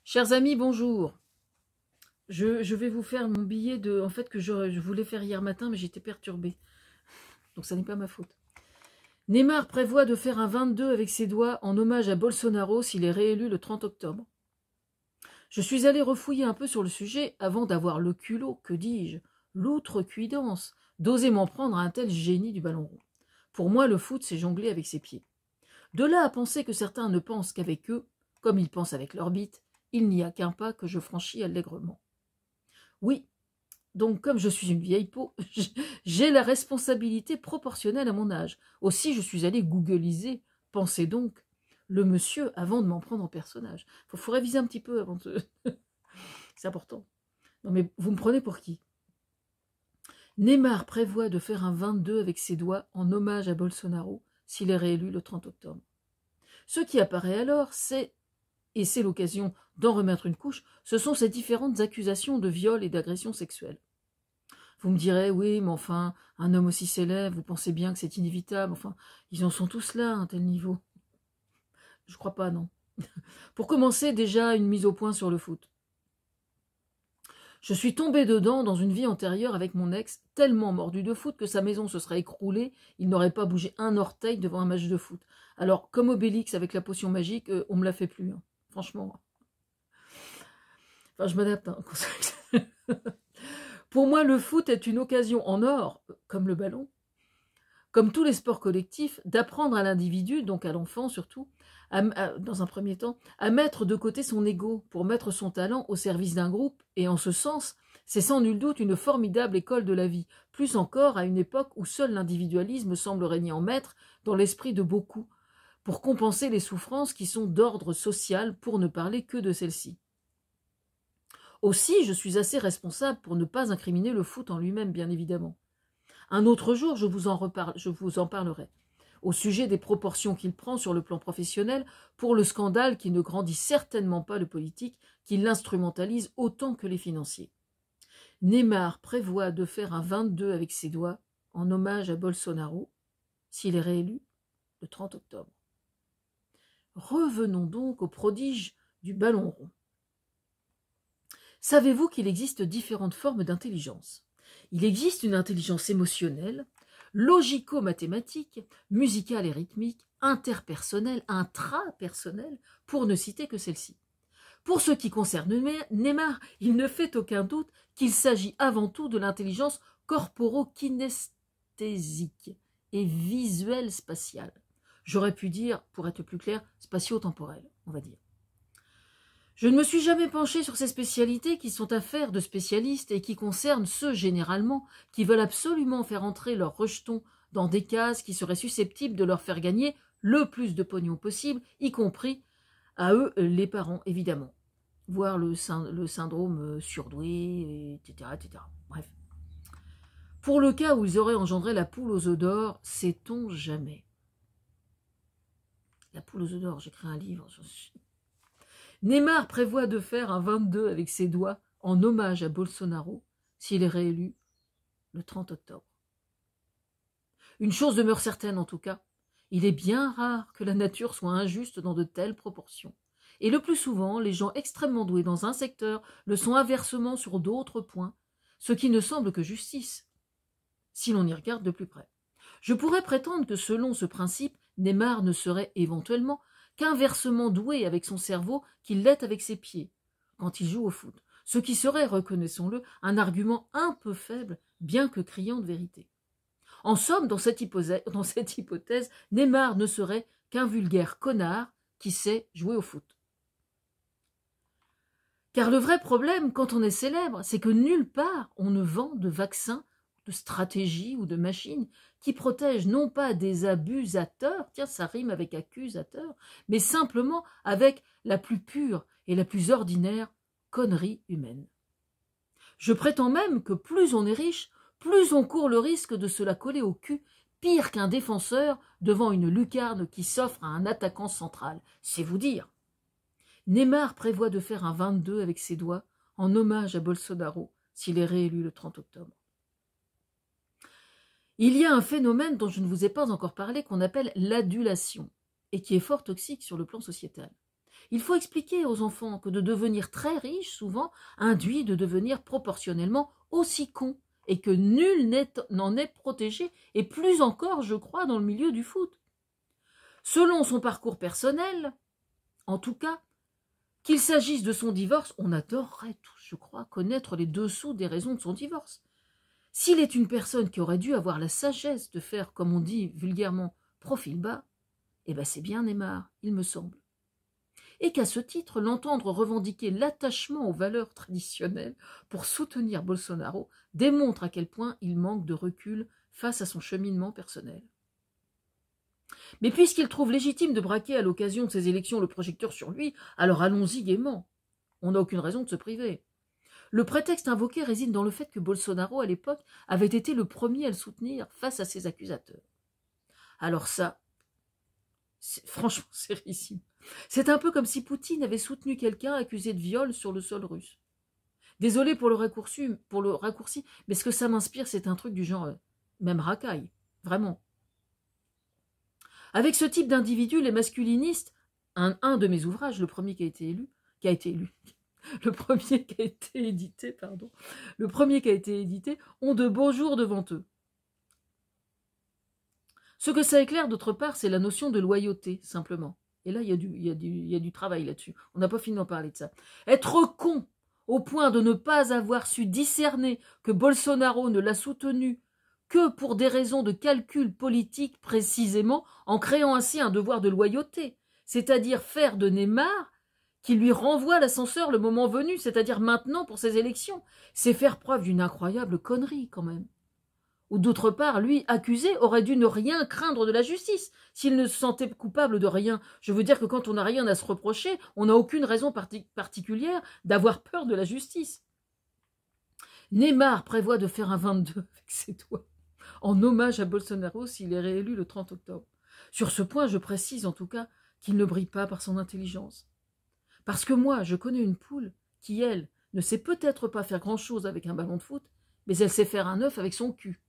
Chers amis, bonjour. Je vais vous faire mon billet en fait, que je voulais faire hier matin, mais j'étais perturbée. Donc ça n'est pas ma faute. Neymar prévoit de faire un 22 avec ses doigts en hommage à Bolsonaro s'il est réélu le 30 octobre. Je suis allée refouiller un peu sur le sujet avant d'avoir le culot, que dis-je, l'outrecuidance, d'oser m'en prendre à un tel génie du ballon rond. Pour moi, le foot, c'est jongler avec ses pieds. De là à penser que certains ne pensent qu'avec eux, comme ils pensent avec leur bite, il n'y a qu'un pas que je franchis allègrement. Oui, donc comme je suis une vieille peau, j'ai la responsabilité proportionnelle à mon âge. Aussi, je suis allée googliser, pensez donc, le monsieur avant de m'en prendre en personnage. Faut réviser un petit peu avant de... C'est important. Non mais vous me prenez pour qui? Neymar prévoit de faire un 22 avec ses doigts en hommage à Bolsonaro s'il est réélu le 30 octobre. Ce qui apparaît alors, et c'est l'occasion d'en remettre une couche, ce sont ces différentes accusations de viol et d'agression sexuelle. Vous me direz, oui, mais enfin, un homme aussi célèbre, vous pensez bien que c'est inévitable, enfin, ils en sont tous là à un tel niveau. Je crois pas, non. Pour commencer, déjà, une mise au point sur le foot. Je suis tombée dedans dans une vie antérieure avec mon ex, tellement mordu de foot que sa maison se serait écroulée, il n'aurait pas bougé un orteil devant un match de foot. Alors, comme Obélix avec la potion magique, on me la fait plus, hein. Franchement. Enfin, je m'adapte, hein. Pour moi, le foot est une occasion en or, comme le ballon, comme tous les sports collectifs, d'apprendre à l'individu, donc à l'enfant surtout, dans un premier temps, à mettre de côté son ego pour mettre son talent au service d'un groupe. Et en ce sens, c'est sans nul doute une formidable école de la vie, plus encore à une époque où seul l'individualisme semble régner en maître dans l'esprit de beaucoup, pour compenser les souffrances qui sont d'ordre social, pour ne parler que de celles-ci. Aussi, je suis assez responsable pour ne pas incriminer le foot en lui-même, bien évidemment. Un autre jour, je vous en parlerai, au sujet des proportions qu'il prend sur le plan professionnel pour le scandale qui ne grandit certainement pas le politique, qui l'instrumentalise autant que les financiers. Neymar prévoit de faire un 22 avec ses doigts en hommage à Bolsonaro, s'il est réélu le 30 octobre. Revenons donc au prodige du ballon rond. Savez-vous qu'il existe différentes formes d'intelligence? Il existe une intelligence émotionnelle, logico-mathématique, musicale et rythmique, interpersonnelle, intrapersonnelle, pour ne citer que celle-ci. Pour ce qui concerne Neymar, il ne fait aucun doute qu'il s'agit avant tout de l'intelligence corporo-kinesthésique et visuelle spatiale. J'aurais pu dire, pour être plus clair, spatio-temporelle, on va dire. Je ne me suis jamais penchée sur ces spécialités qui sont affaires de spécialistes et qui concernent ceux, généralement, qui veulent absolument faire entrer leurs rejetons dans des cases qui seraient susceptibles de leur faire gagner le plus de pognon possible, y compris à eux, les parents, évidemment. Voire le syndrome surdoué, etc., etc. Bref. Pour le cas où ils auraient engendré la poule aux œufs d'or, sait-on jamais. La poule aux œufs d'or, j'écris un livre, j'en suis... Neymar prévoit de faire un 22 avec ses doigts en hommage à Bolsonaro s'il est réélu le 30 octobre. Une chose demeure certaine en tout cas, il est bien rare que la nature soit injuste dans de telles proportions. Et le plus souvent, les gens extrêmement doués dans un secteur le sont inversement sur d'autres points, ce qui ne semble que justice, si l'on y regarde de plus près. Je pourrais prétendre que selon ce principe, Neymar ne serait éventuellement qu'inversement doué avec son cerveau qu'il l'est avec ses pieds, quand il joue au foot, ce qui serait, reconnaissons-le, un argument un peu faible, bien que criant de vérité. En somme, dans cette hypothèse, Neymar ne serait qu'un vulgaire connard qui sait jouer au foot. Car le vrai problème, quand on est célèbre, c'est que nulle part on ne vend de vaccins, de stratégies ou de machines qui protègent non pas des abusateurs, tiens, ça rime avec accusateur, mais simplement avec la plus pure et la plus ordinaire connerie humaine. Je prétends même que plus on est riche, plus on court le risque de se la coller au cul, pire qu'un défenseur devant une lucarne qui s'offre à un attaquant central. C'est vous dire. Neymar prévoit de faire un 22 avec ses doigts en hommage à Bolsonaro s'il est réélu le 30 octobre. Il y a un phénomène dont je ne vous ai pas encore parlé qu'on appelle l'adulation et qui est fort toxique sur le plan sociétal. Il faut expliquer aux enfants que de devenir très riche, souvent, induit de devenir proportionnellement aussi con, et que nul n'en est protégé, et plus encore, je crois, dans le milieu du foot. Selon son parcours personnel, en tout cas, qu'il s'agisse de son divorce, on adorerait tous, je crois, connaître les dessous des raisons de son divorce. S'il est une personne qui aurait dû avoir la sagesse de faire, comme on dit vulgairement, profil bas, eh ben c'est bien Neymar, il me semble. Et qu'à ce titre, l'entendre revendiquer l'attachement aux valeurs traditionnelles pour soutenir Bolsonaro démontre à quel point il manque de recul face à son cheminement personnel. Mais puisqu'il trouve légitime de braquer à l'occasion de ces élections le projecteur sur lui, alors allons-y gaiement. On n'a aucune raison de se priver. Le prétexte invoqué réside dans le fait que Bolsonaro, à l'époque, avait été le premier à le soutenir face à ses accusateurs. Alors ça, franchement, c'est risible. C'est un peu comme si Poutine avait soutenu quelqu'un accusé de viol sur le sol russe. Désolé pour le raccourci, mais ce que ça m'inspire, c'est un truc du genre, même racaille, vraiment. Avec ce type d'individu, les masculinistes, un de mes ouvrages, le premier qui a été édité, ont de beaux jours devant eux. Ce que ça éclaire, d'autre part, c'est la notion de loyauté, simplement. Et là, il y a du travail là-dessus. On n'a pas fini d'en parler de ça. Être con au point de ne pas avoir su discerner que Bolsonaro ne l'a soutenu que pour des raisons de calcul politique précisément, en créant ainsi un devoir de loyauté, c'est-à-dire faire de Neymar qui lui renvoie l'ascenseur le moment venu, c'est-à-dire maintenant pour ces élections. C'est faire preuve d'une incroyable connerie quand même. Ou d'autre part, lui, accusé, aurait dû ne rien craindre de la justice, s'il ne se sentait coupable de rien. Je veux dire que quand on n'a rien à se reprocher, on n'a aucune raison particulière d'avoir peur de la justice. Neymar prévoit de faire un 22 avec ses doigts, en hommage à Bolsonaro s'il est réélu le 30 octobre. Sur ce point, je précise en tout cas qu'il ne brille pas par son intelligence. Parce que moi, je connais une poule qui, elle, ne sait peut-être pas faire grand-chose avec un ballon de foot, mais elle sait faire un œuf avec son cul.